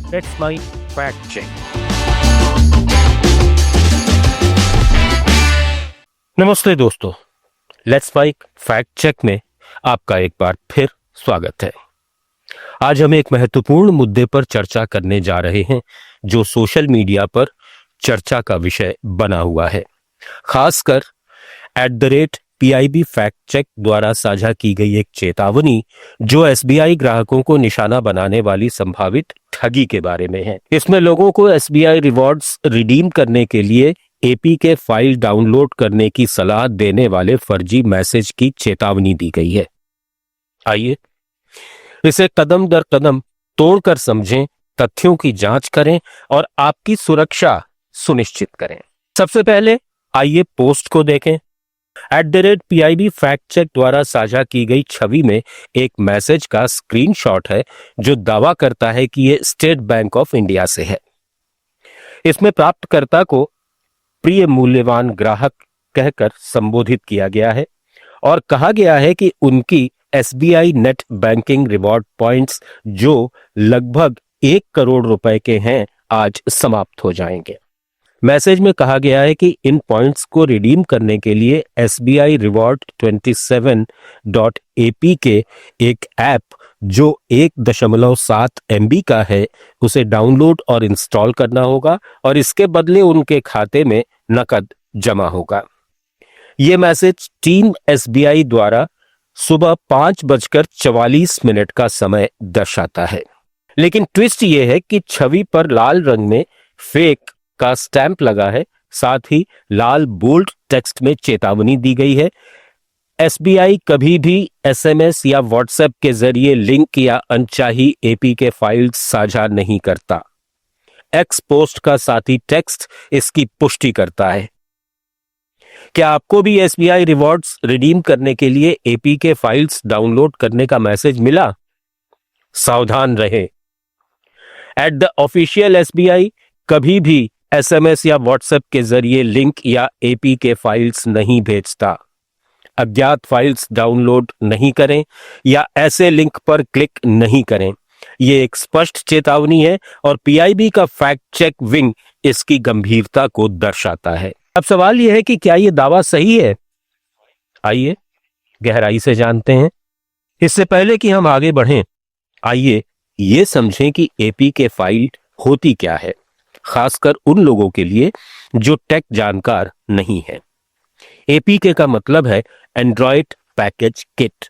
That's my fact check. नमस्ते दोस्तों, let's mic fact check में आपका एक बार फिर स्वागत है। आज हम एक महत्वपूर्ण मुद्दे पर चर्चा करने जा रहे हैं जो सोशल मीडिया पर चर्चा का विषय बना हुआ है, खासकर @PIB फैक्ट चेक द्वारा साझा की गई एक चेतावनी जो SBI ग्राहकों को निशाना बनाने वाली संभावित ठगी के बारे में है। इसमें लोगों को SBI रिवॉर्ड्स रिडीम करने के लिए APK फाइल डाउनलोड करने की सलाह देने वाले फर्जी मैसेज की चेतावनी दी गई है। आइए इसे कदम दर कदम तोड़कर समझें, तथ्यों की जांच करें और आपकी सुरक्षा सुनिश्चित करें। सबसे पहले आइए पोस्ट को देखें। @PIB फैक्ट चेक द्वारा साझा की गई छवि में एक मैसेज का स्क्रीनशॉट है जो दावा करता है कि यह स्टेट बैंक ऑफ इंडिया से है। इसमें प्राप्तकर्ता को प्रिय मूल्यवान ग्राहक कहकर संबोधित किया गया है और कहा गया है कि उनकी SBI net banking reward points जो लगभग 1 करोड़ रुपए के हैं आज समाप्त हो जाएंगे। मैसेज में कहा गया है कि इन पॉइंट्स को रिडीम करने के लिए SBI रिवॉर्ड 27.APK एक ऐप जो 1.7 MB का है उसे डाउनलोड और इंस्टॉल करना होगा और इसके बदले उनके खाते में नकद जमा होगा। यह मैसेज टीम SBI द्वारा सुबह 5:44 का समय दर्शाता है। लेकिन ट्विस्ट यह है कि छवि पर लाल रंग में फेक का स्टैंप लगा है, साथ ही लाल बोल्ड टेक्स्ट में चेतावनी दी गई है। SBI कभी भी SMS या WhatsApp के जरिए लिंक या अनचाही APK फाइल्स साझा नहीं करता। एक्स पोस्ट का साथी टेक्स्ट इसकी पुष्टि करता है। क्या आपको भी SBI रिवॉर्ड्स रिडीम करने के लिए APK फाइल्स डाउनलोड करने का मैसेज मिला? सावधान रहें। @ऑफिशियल SBI कभी भी SMS या WhatsApp के जरिए लिंक या APK फाइल्स नहीं भेजता। अज्ञात फाइल्स डाउनलोड नहीं करें या ऐसे लिंक पर क्लिक नहीं करें। यह एक स्पष्ट चेतावनी है और PIB का फैक्ट चेक विंग इसकी गंभीरता को दर्शाता है। अब सवाल यह है कि क्या यह दावा सही है? आइए गहराई से जानते हैं। इससे पहले कि हम आगे बढ़ें, आइए यह समझें कि APK फाइल होती क्या है, खासकर उन लोगों के लिए जो टेक जानकार नहीं है। APK का मतलब है एंड्रॉयड पैकेज किट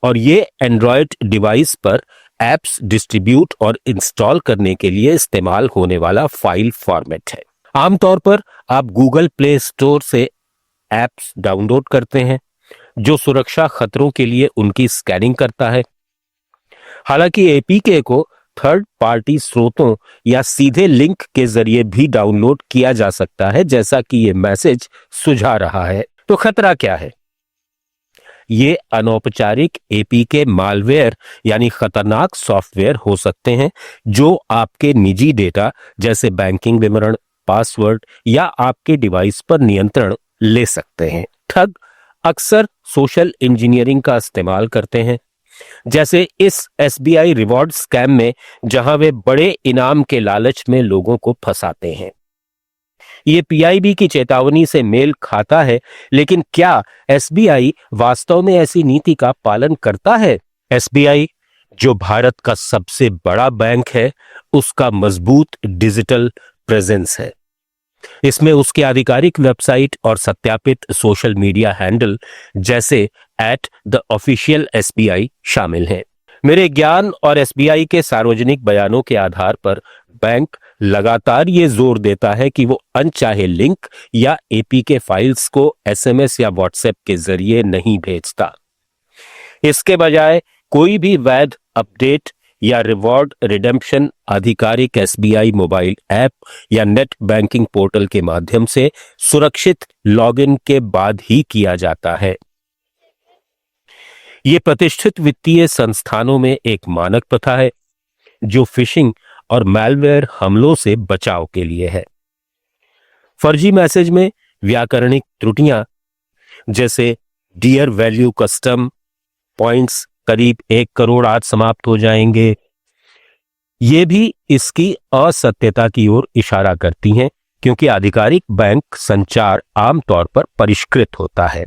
और ये एंड्रॉयड डिवाइस पर एप्स डिस्ट्रीब्यूट और इंस्टॉल करने के लिए इस्तेमाल होने वाला फाइल फॉर्मेट है। आमतौर पर आप गूगल प्ले स्टोर से एप्स डाउनलोड करते हैं जो सुरक्षा खतरों के लिए उनकी स्कैनिंग करता है। हालांकि APK को थर्ड पार्टी स्रोतों या सीधे लिंक के जरिए भी डाउनलोड किया जा सकता है, जैसा कि यह मैसेज सुझा रहा है। तो खतरा क्या है? ये अनौपचारिक APK मालवेयर यानी खतरनाक सॉफ्टवेयर हो सकते हैं जो आपके निजी डेटा जैसे बैंकिंग विवरण, पासवर्ड या आपके डिवाइस पर नियंत्रण ले सकते हैं। ठग अक्सर सोशल इंजीनियरिंग का इस्तेमाल करते हैं, जैसे इस SBI रिवॉर्ड स्कैम में, जहां वे बड़े इनाम के लालच में लोगों को फंसाते हैं। ये PIB की चेतावनी से मेल खाता है, लेकिन क्या SBI वास्तव में ऐसी नीति का पालन करता है? SBI जो भारत का सबसे बड़ा बैंक है, उसका मजबूत डिजिटल प्रेजेंस है। इसमें उसके आधिकारिक वेबसाइट और सत्यापित सोशल मीडिया हैंडल जैसे @ऑफिशियल SBI शामिल हैं। मेरे ज्ञान और SBI के सार्वजनिक बयानों के आधार पर बैंक लगातार ये जोर देता है कि वो अनचाहे लिंक या APK फाइल्स को SMS या WhatsApp के जरिए नहीं भेजता। इसके बजाय कोई भी वैध अपडेट या रिवॉर्ड रिडेम्पशन आधिकारिक SBI मोबाइल ऐप या नेट बैंकिंग पोर्टल के माध्यम से सुरक्षित लॉगिन के बाद ही किया जाता है। यह प्रतिष्ठित वित्तीय संस्थानों में एक मानक प्रथा है जो फिशिंग और मैलवेयर हमलों से बचाव के लिए है। फर्जी मैसेज में व्याकरणिक त्रुटियां जैसे डियर वैल्यू कस्टम पॉइंट्स करीब 1 करोड़ आज समाप्त हो जाएंगे, ये भी इसकी असत्यता की ओर इशारा करती हैं, क्योंकि आधिकारिक बैंक संचार आमतौर पर परिष्कृत होता है।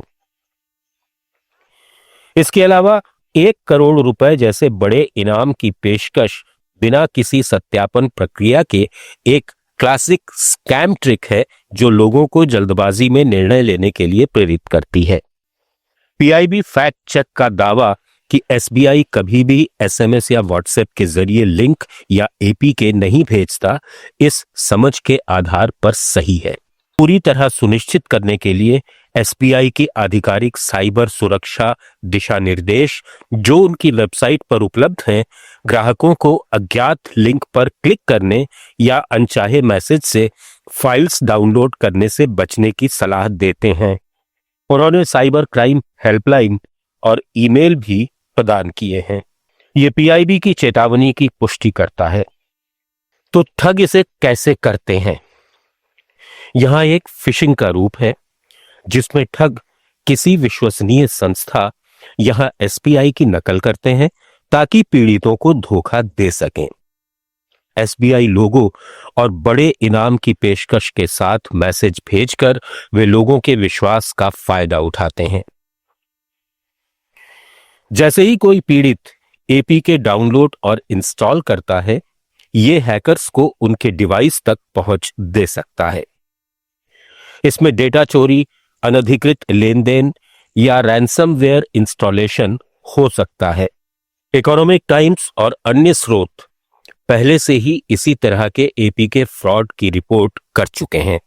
इसके अलावा 1 करोड़ रुपए जैसे बड़े इनाम की पेशकश बिना किसी सत्यापन प्रक्रिया के एक क्लासिक स्कैम ट्रिक है, जो लोगों को जल्दबाजी में निर्णय लेने के लिए प्रेरित करती है। पीआईबी फैक्ट चेक का दावा कि एसबीआई कभी भी एसएमएस या व्हाट्सएप के जरिए लिंक या एपीके नहीं भेजता, इस समझ के आधार पर सही है। पूरी तरह सुनिश्चित करने के लिए एसबीआई की आधिकारिक साइबर सुरक्षा दिशा निर्देश, जो उनकी वेबसाइट पर उपलब्ध हैं, ग्राहकों को अज्ञात लिंक पर क्लिक करने या अनचाहे मैसेज से फाइल्स डाउनलोड करने से बचने की सलाह देते हैं। उन्होंने साइबर क्राइम हेल्पलाइन और ईमेल भी प्रदान किए हैं। ये पीआईबी की चेतावनी की पुष्टि करता है। तो ठग इसे कैसे करते हैं? यहां एक फिशिंग का रूप है, जिसमें ठग किसी विश्वसनीय संस्था यहां एसबीआई की नकल करते हैं ताकि पीड़ितों को धोखा दे सकें। एसबीआई लोगो और बड़े इनाम की पेशकश के साथ मैसेज भेजकर वे लोगों के विश्वास का फायदा उठाते हैं। जैसे ही कोई पीड़ित एपीके डाउनलोड और इंस्टॉल करता है, ये हैकर्स को उनके डिवाइस तक पहुंच दे सकता है। इसमें डेटा चोरी, अनधिकृत लेन देन या रैंसमवेयर इंस्टॉलेशन हो सकता है। इकोनॉमिक टाइम्स और अन्य स्रोत पहले से ही इसी तरह के एपीके फ्रॉड की रिपोर्ट कर चुके हैं,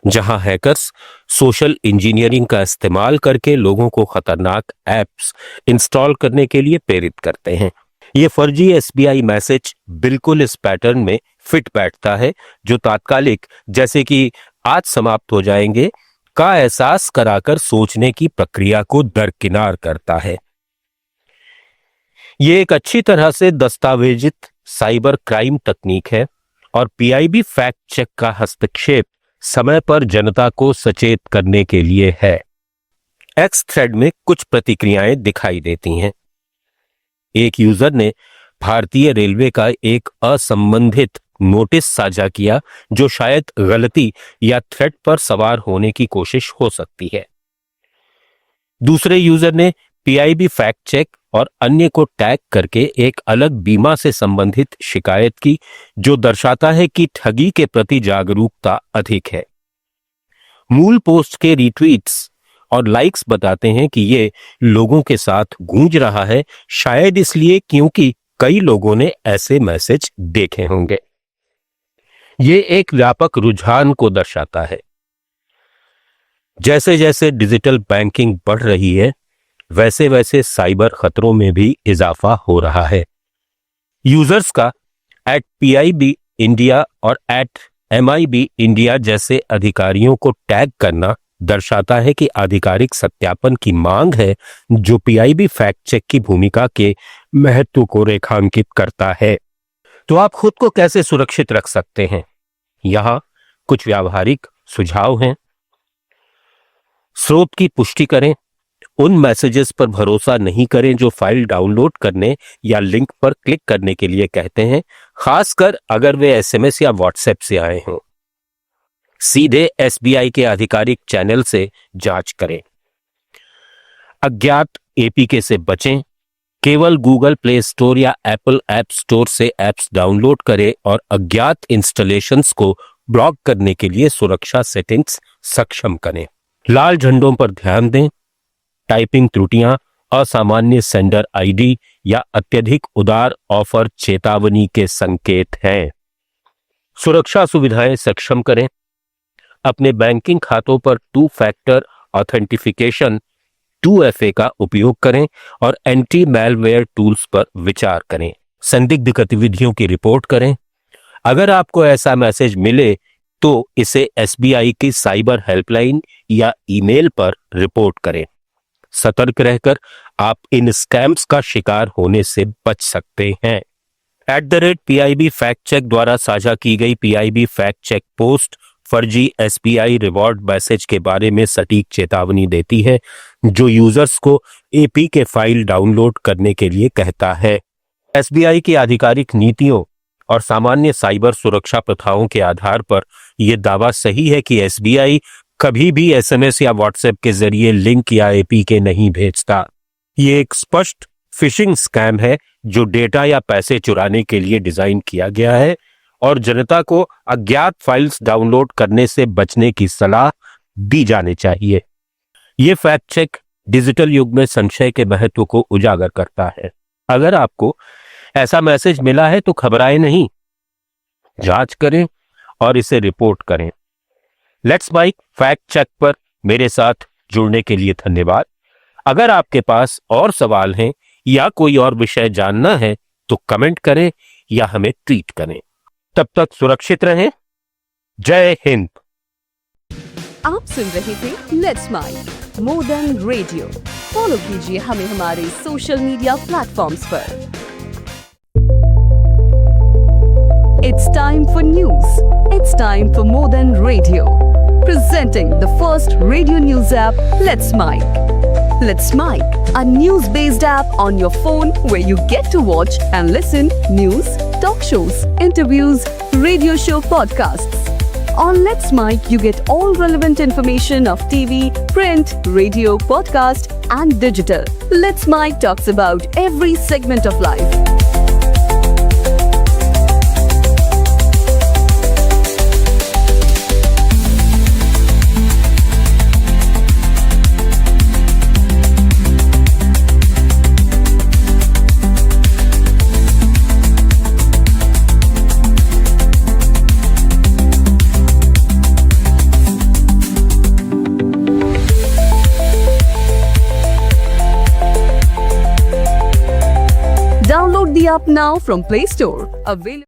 जहां हैकर्स सोशल इंजीनियरिंग का इस्तेमाल करके लोगों को खतरनाक ऐप्स इंस्टॉल करने के लिए प्रेरित करते हैं। ये फर्जी एसबीआई मैसेज बिल्कुल इस पैटर्न में फिट बैठता है, जो तात्कालिक, जैसे कि आज समाप्त हो जाएंगे, का एहसास कराकर सोचने की प्रक्रिया को दरकिनार करता है। ये एक अच्छी तरह से दस्तावेजित साइबर क्राइम तकनीक है और पीआईबी फैक्ट चेक का हस्तक्षेप समय पर जनता को सचेत करने के लिए है। एक्स थ्रेड में कुछ प्रतिक्रियाएं दिखाई देती हैं। एक यूजर ने भारतीय रेलवे का एक असंबंधित नोटिस साझा किया, जो शायद गलती या थ्रेड पर सवार होने की कोशिश हो सकती है। दूसरे यूजर ने पीआईबी फैक्ट चेक और अन्य को टैग करके एक अलग बीमा से संबंधित शिकायत की, जो दर्शाता है कि ठगी के प्रति जागरूकता अधिक है। मूल पोस्ट के रीट्वीट्स और लाइक्स बताते हैं कि ये लोगों के साथ गूंज रहा है, शायद इसलिए क्योंकि कई लोगों ने ऐसे मैसेज देखे होंगे। ये एक व्यापक रुझान को दर्शाता है। जैसे जैसे डिजिटल बैंकिंग बढ़ रही है, वैसे वैसे साइबर खतरों में भी इजाफा हो रहा है। यूजर्स का @PIB इंडिया और @MIB इंडिया जैसे अधिकारियों को टैग करना दर्शाता है कि आधिकारिक सत्यापन की मांग है, जो पीआईबी फैक्ट चेक की भूमिका के महत्व को रेखांकित करता है। तो आप खुद को कैसे सुरक्षित रख सकते हैं? यहां कुछ व्यावहारिक सुझाव हैं। स्रोत की पुष्टि करें। उन मैसेजेस पर भरोसा नहीं करें जो फाइल डाउनलोड करने या लिंक पर क्लिक करने के लिए कहते हैं, खासकर अगर वे एसएमएस या व्हाट्सएप से आए हों। सीधे एसबीआई के आधिकारिक चैनल से जांच करें। अज्ञात एपीके से बचें। केवल गूगल प्ले स्टोर या एप्पल ऐप स्टोर से ऐप्स डाउनलोड करें और अज्ञात इंस्टॉलेशंस को ब्लॉक करने के लिए सुरक्षा सेटिंग्स सक्षम करें। लाल झंडों पर ध्यान दें। टाइपिंग त्रुटियां, असामान्य सेंडर आईडी या अत्यधिक उदार ऑफर चेतावनी के संकेत हैं। सुरक्षा सुविधाएं सक्षम करें। अपने बैंकिंग खातों पर 2 फैक्टर ऑथेंटिफिकेशन 2FA का उपयोग करें और एंटी मैलवेयर टूल्स पर विचार करें। संदिग्ध गतिविधियों की रिपोर्ट करें। अगर आपको ऐसा मैसेज मिले तो इसे एसबीआई की साइबर हेल्पलाइन या ईमेल पर रिपोर्ट करें। सतर्क रहकर आप इन स्कैम्स का शिकार होने से बच सकते हैं। @PIB फैक्ट चेक द्वारा साझा की गई पीआईबी फैक्ट चेक पोस्ट फर्जी एसबीआई रिवॉर्ड मैसेज के बारे में सटीक चेतावनी देती है, जो यूजर्स को एपी के फाइल डाउनलोड करने के लिए कहता है। एसबीआई की आधिकारिक नीतियों और सामान्य साइबर सुरक्षा प्रथाओं के आधार पर यह दावा सही है कि एसबीआई कभी भी एसएमएस या व्हाट्सएप के जरिए लिंक या एपीके नहीं भेजता। ये एक स्पष्ट फिशिंग स्कैम है जो डेटा या पैसे चुराने के लिए डिजाइन किया गया है और जनता को अज्ञात फाइल्स डाउनलोड करने से बचने की सलाह दी जानी चाहिए। ये फैक्ट चेक डिजिटल युग में संशय के महत्व को उजागर करता है। अगर आपको ऐसा मैसेज मिला है तो घबराएं नहीं, जांच करें और इसे रिपोर्ट करें। लेट्स माइक फैक्ट चेक पर मेरे साथ जुड़ने के लिए धन्यवाद। अगर आपके पास और सवाल हैं या कोई और विषय जानना है तो कमेंट करें या हमें ट्वीट करें। तब तक सुरक्षित रहें। जय हिंद। आप सुन रहे थे let's make more than radio. Follow कीजिए हमें हमारे सोशल मीडिया प्लेटफॉर्म्स पर। It's time for news. It's time for more than radio. Presenting the first radio news app, Let's Mic. Let's Mic, a news-based app on your phone where you get to watch and listen news, talk shows, interviews, radio show podcasts. On Let's Mic, you get all relevant information of TV, print, radio, podcast, and digital. Let's Mic talks about every segment of life. Download the app now from Play Store. Available